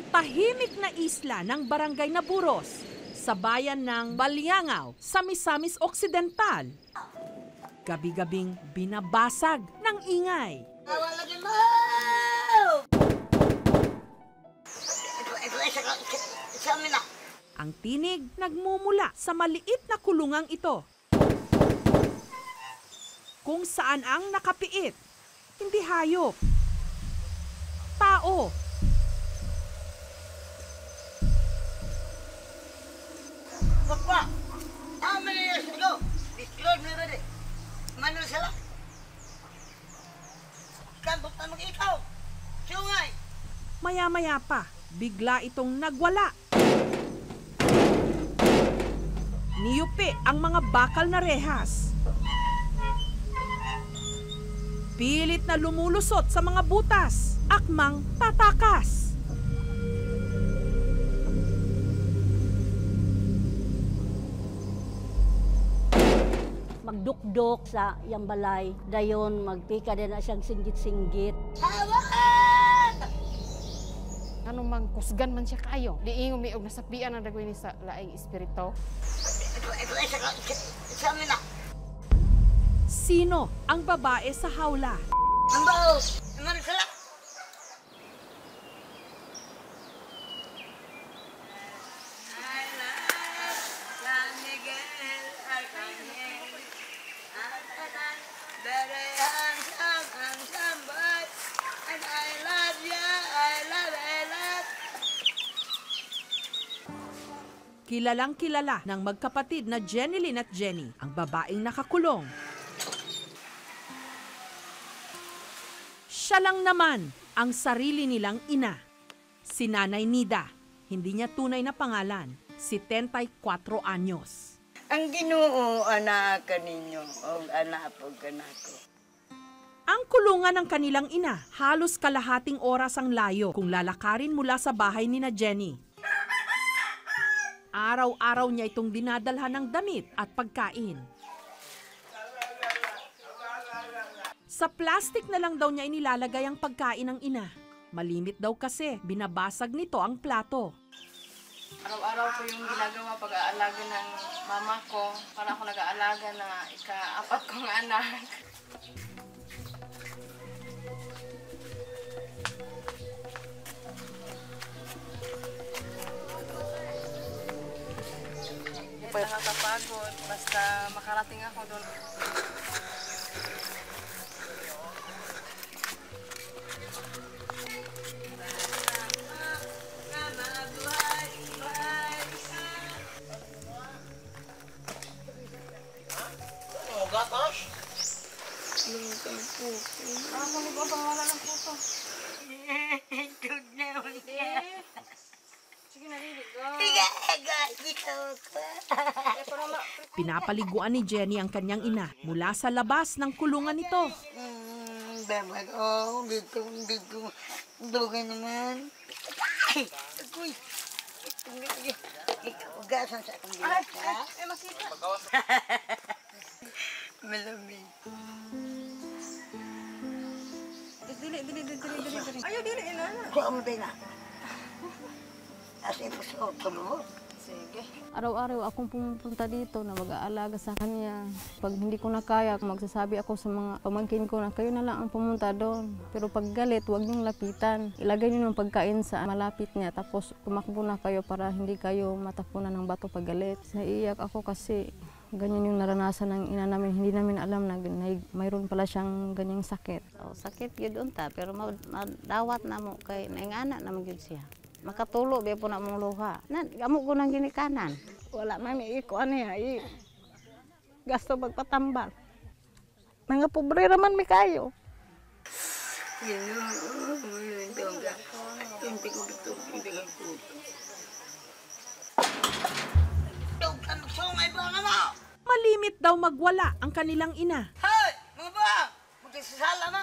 tahimik na isla ng barangay Naburos sa bayan ng Balyangaw sa Misamis Occidental. Gabi-gabing binabasag ng ingay. Lagi mo! Sa amin na. Ang tinig nagmumula sa maliit na kulungang ito, kung saan ang nakapiit, hindi hayop, tao. Papa, how many years ago? This road never did. Manila sila. Kantot na mag-ikaw. Sungay. Maya-maya pa, bigla itong nagwala. Niyupi ang mga bakal na rehas. Pilit na lumulusot sa mga butas, akmang tatakas. Magdukdok sa iyang balay, dayon magpika din na siyang singgit-singgit. Hawakan! Ano mang kusgan man siya kayo. Di ingo may og nasapian ang dagway ni sa laing espiritu. Ito ay sa amin na. Sino ang babae sa hawla? Ang bao! Manila sila. Kilalang kilala ng magkapatid na Jenilyn at Jenny, ang babaeng nakakulong. Siya lang naman ang sarili nilang ina. Si Nanay Nida, hindi niya tunay na pangalan, 74 anyos. Ang Ginoo anak kaninyo o anak po kanako. Ang kulungan ng kanilang ina, halos kalahating oras ang layo kung lalakarin mula sa bahay ni na Jenny. Araw-araw niya itong dinadalhan ng damit at pagkain. Sa plastic na lang daw niya inilalagay ang pagkain ng ina. Malimit daw kasi, binabasag nito ang plato. Araw-araw ko yung ginagawa pag-aalaga ng mama ko. Para ako nag-aalaga na ika-4 kong anak. Hindi pa nakakapagod. Basta makarating ako doon. Gatas? Parang manig-o bang wala ng puto? Sige na, lilig. Pinapaliguan ni Jenny ang kanyang ina mula sa labas ng kulungan nito. Dapat, dito. Dugay naman. Ay, agoy. Ikaw, sa akong bilas, ha? Masita. Malamig. Dili. Ayaw, dili, inana. Kuha mo tayo na. As in, gusto ko Sige. Araw-araw akong pumupunta dito na mag-aalaga sa kanya. Pag hindi ko na kaya, magsasabi ako sa mga pamangkin ko na kayo na lang ang pumunta doon. Pero pag galit, huwag niyong lapitan. Ilagay niyo ng pagkain sa malapit niya, tapos tumakbo na kayo para hindi kayo matapunan ng bato pag galit. Naiiyak ako kasi ganyan yung naranasan ng ina namin. Hindi namin alam na mayroon pala siyang ganyang sakit. Sakit yun unta, pero madawat na mo kay naingana naman yun siya. Makatulo, biya po na mong luha. Gamot ko ng ginikanan. Wala man iko niya, gasto magpatambal. Mga pobre raman mi kayo. Malimit daw magwala ang kanilang ina. Hoy! Mga ba? Magsasala na?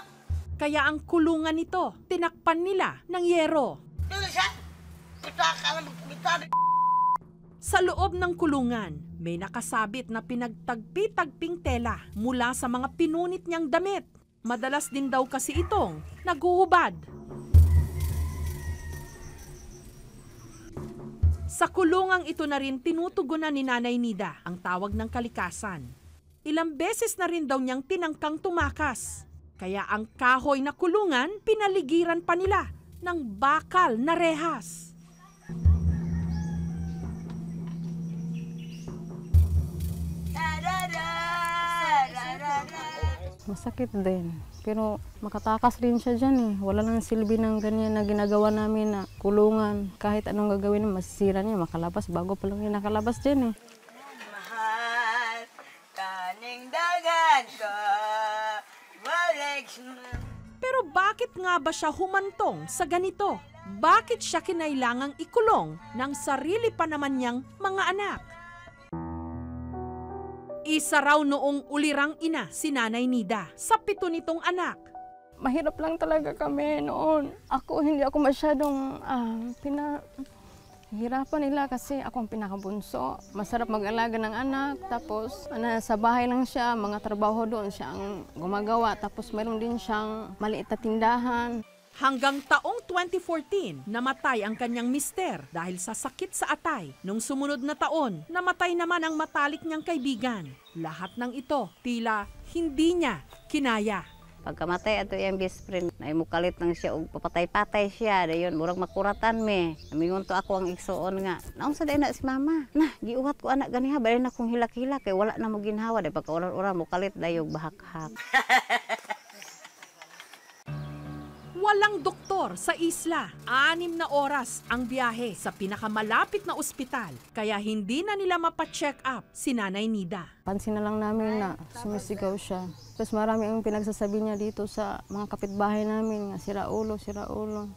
Kaya ang kulungan nito, tinakpan nila ng yero. Dito siya? Pitaka lang magpitari. Sa loob ng kulungan, may nakasabit na pinagtagpi-tagping tela mula sa mga pinunit niyang damit. Madalas din daw kasi itong naghuhubad. Sa kulungang ito na rin tinutugunan ni Nanay Nida ang tawag ng kalikasan. Ilang beses na rin daw niyang tinangkang tumakas. Kaya ang kahoy na kulungan, pinaligiran pa nila ng bakal na rehas. Masakit din. Pero makatakas rin siya dyan eh. Wala nang silbi ng ganyan na ginagawa namin na kulungan. Kahit anong gagawin, masisira niya, makalabas. Bago pa lang yung nakalabas dyan eh. Mahal, kaning dagan ko, balik Pero bakit nga ba siya humantong sa ganito? Bakit siya kinailangang ikulong ng sarili pa naman niyang mga anak? Isa raw noong ulirang ina si Nanay Nida sa 7 nitong anak. Mahirap lang talaga kami noon. Hindi ako masyadong hirapan nila kasi ako ang pinakabunso. Masarap mag-alaga ng anak. Tapos sa bahay lang siya, mga trabaho doon siya ang gumagawa. Tapos mayroon din siyang maliit na tindahan. Hanggang taong 2014, namatay ang kanyang mister dahil sa sakit sa atay. Nung sumunod na taon, namatay naman ang matalik niyang kaibigan. Lahat ng ito, tila hindi niya kinaya. Pagkamatay ato yung best friend, naimukalit lang siya o papatay-patay siya. Dayon, murag makuratan me. Amingon to ako ang igsoon nga. Naunsa day na si mama. Nah, giuwat ko anak ganiha, bali na kong hilak-hilak kay wala na mo ginhawa. Day pagka-oran-oran mukalit dayog bahak-hak. Walang doktor sa isla. 6 na oras ang biyahe sa pinakamalapit na ospital. Kaya hindi na nila mapacheck up si Nanay Nida. Pansin na lang namin na sumisigaw siya. Tapos marami ang pinagsasabi niya dito sa mga kapitbahay namin nga sira ulo, sira ulo.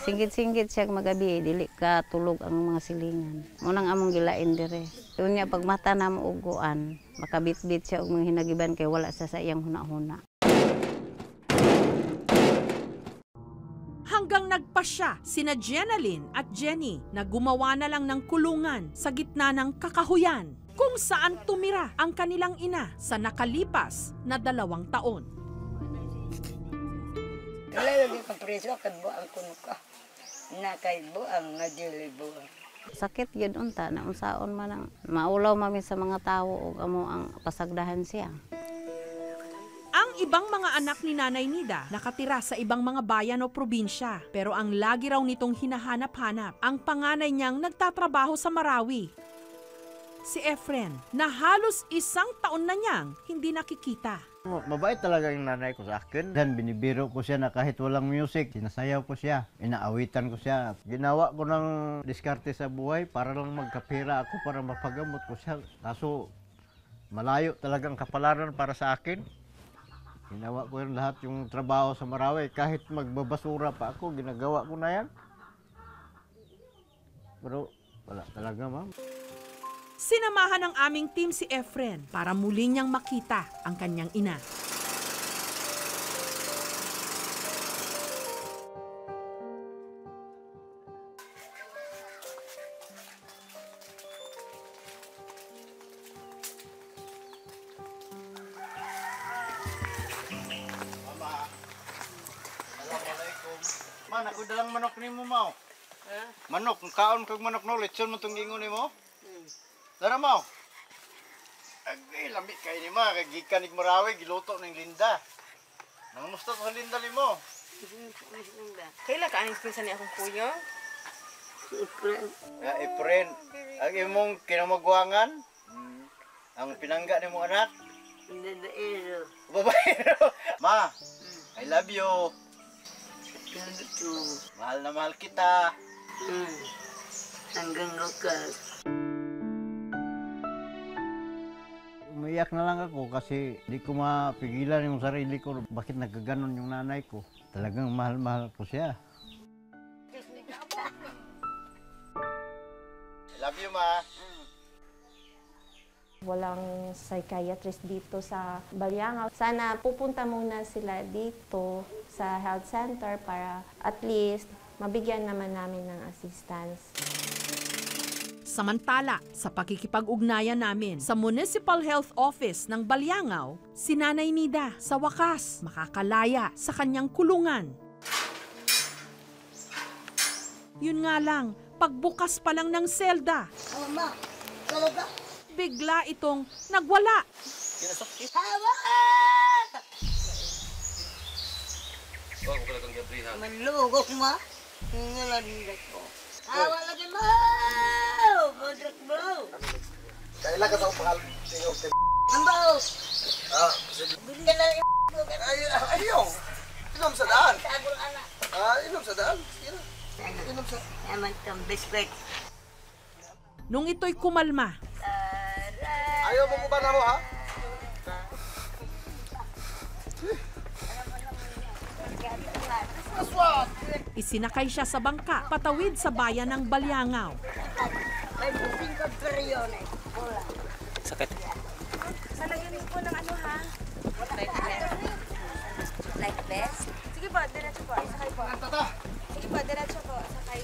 Singgit-singgit siya magabi, dili ka tulog ang mga silingan. Munang among gilain dire. Doon niya pag mata na mo uguan, makabit-bit siya og mga hinagiban kay wala sa iyang huna-huna. Hanggang nagpasya sina Jenaline at Jenny na gumawa na lang ng kulungan sa gitna ng kakahuyan kung saan tumira ang kanilang ina sa nakalipas na 2 taon. Wala yung kapriso, kadbuang kuno ka. Nakaibuang nga dilibuang. Sakit yun unta, na unsaon man ang maulaw mami sa mga tao o amo ang pasagdahan siya. Ang ibang mga anak ni Nanay Nida nakatira sa ibang mga bayan o probinsya. Pero ang lagi raw nitong hinahanap-hanap, ang panganay niyang nagtatrabaho sa Marawi. Si Efren, na halos 1 taon na niyang hindi nakikita. Mabait talaga yung nanay ko sa akin. Dan binibiro ko siya na kahit walang music, sinasayaw ko siya, inaawitan ko siya. Ginawa ko ng diskarte sa buhay para lang magkapira ako para mapagamot ko siya. Kaso malayo talagang kapalaran para sa akin. Ginawa ko yung lahat yung trabaho sa Marawi. Kahit magbabasura pa ako, ginagawa ko na yan. Pero wala talaga, ma'am. Sinamahan ng aming team si Efren para muli niyang makita ang kanyang ina. Man, ako dalang manok ni mo, Mau. Manok, kaon kag manok no, lechon mo itong gingon ni mo. Dara, Mau. Agay, lamig kayo ni Ma, kagikan ni Marawi, giluto ng Linda. Nangamusta sa Linda ni mo? Kaila ka aning pinsan ni akong kuyo? Efren, ang imong kinamagwangan, ang pinangga ni mong anak, Nadairo. babaero. Ma, I love you. Ganito. Mahal na mahal kita. Hanggang wakas. Umiyak na lang ako kasi di ko mapigilan yung sarili ko. Bakit nagkaganon yung nanay ko? Talagang mahal-mahal ko siya. Love you, Ma. Walang psychiatrist dito sa Baliangaw. Sana pupunta muna sila dito sa health center para at least mabigyan naman namin ng assistance. Samantala, sa pakikipag-ugnayan namin sa Municipal Health Office ng Baliangaw, si Nanay Nida sa wakas makakalaya sa kanyang kulungan. Yun nga lang, pagbukas pa lang ng selda, Mama, talaga? bigla itong nagwala. Hawa! Manlugok ma. Ngalandag ko. Hawa lagi mo! Kodrak mo! Kailan ka sa upakal? Ambaw! Bili ka lang Ayaw! Inom sa daan! Sagol anak. Inom sa daan. Sige na. Inom sa... Yaman kang biskwit. Nung ito'y kumalma, Ayaw mo ba na mo, ha? isinakay siya sa bangka patawid sa bayan ng Balyangaw. May booking ko periyon eh. Wala. Salagyan po ng ano ha? Like this? Sige po, diretso po. Sakay po. Sige po, diretso po. Sakay.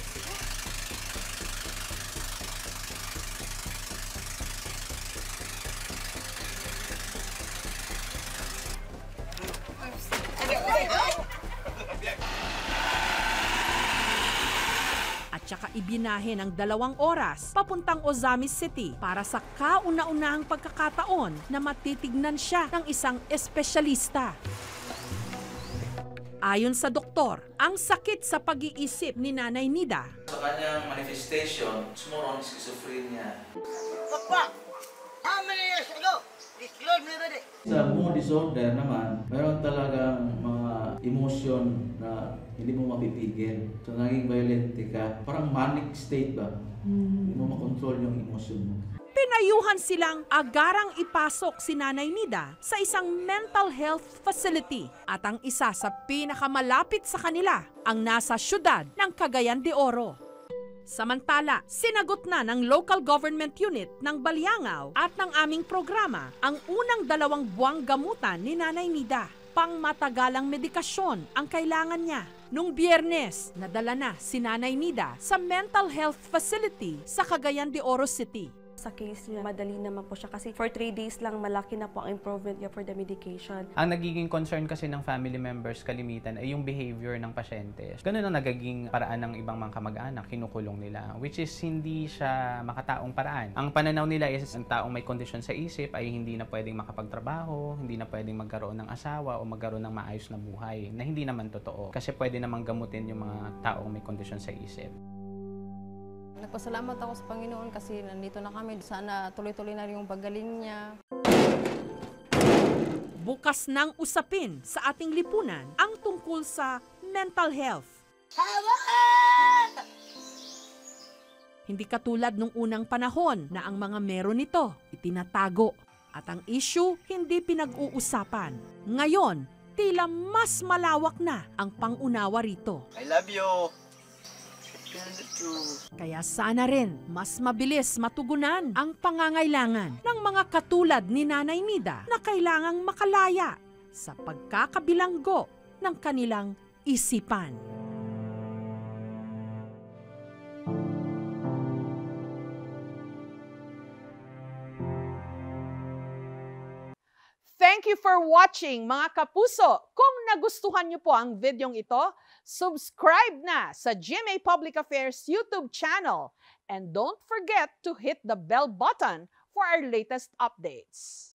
At saka ibinahe ng 2 oras papuntang Ozamis City para sa kauna-unahang pagkakataon na matitignan siya ng isang espesyalista. Ayon sa doktor, ang sakit sa pag-iisip ni Nanay Nida Sa kanyang manifestation, it's more on schizophrenia. Papa, how many years ago? Disclose me already. Sa mood disorder naman, mayroon talagang mga emotion na hindi mo mapipigil. So naging violent ka, parang manic state ba? Hindi mo makontrol yung emotion mo. pinayuhan silang agarang ipasok si Nanay Nida sa isang mental health facility at ang isa sa pinakamalapit sa kanila ang nasa syudad ng Cagayan de Oro. Samantala, sinagot na ng local government unit ng Balyangaw at ng aming programa ang unang 2 buwang gamutan ni Nanay Nida. Pangmatagalang medikasyon ang kailangan niya. Nung Biyernes, nadala na si Nanay Nida sa mental health facility sa Cagayan de Oro City. Sa case niya, madali naman po siya kasi for 3 days lang malaki na po ang improvement niya for the medication. Ang nagiging concern kasi ng family members kalimitan ay yung behavior ng pasyente. Ganun ang nagiging paraan ng ibang mga kamag-anak, kinukulong nila, which is hindi siya makataong paraan. Ang pananaw nila is ang taong may kondisyon sa isip ay hindi na pwedeng makapagtrabaho, hindi na pwedeng magkaroon ng asawa o magkaroon ng maayos na buhay, na hindi naman totoo. Kasi pwede namang gamutin yung mga taong may kondisyon sa isip. Nagpasalamat ako sa Panginoon kasi nandito na kami. Sana tuloy-tuloy na rin yung paggaling niya. Bukas ng usapin sa ating lipunan ang tungkol sa mental health. Hindi katulad nung unang panahon na ang mga meron nito itinatago at ang issue hindi pinag-uusapan. Ngayon, tila mas malawak na ang pangunawa rito. I love you. Kaya sana rin mas mabilis matugunan ang pangangailangan ng mga katulad ni Nanay Nida na kailangang makalaya sa pagkakabilanggo ng kanilang isipan. Thank you for watching, mga kapuso. Kung nagustuhan niyo po ang videong ito, subscribe na sa GMA Public Affairs YouTube channel. And don't forget to hit the bell button for our latest updates.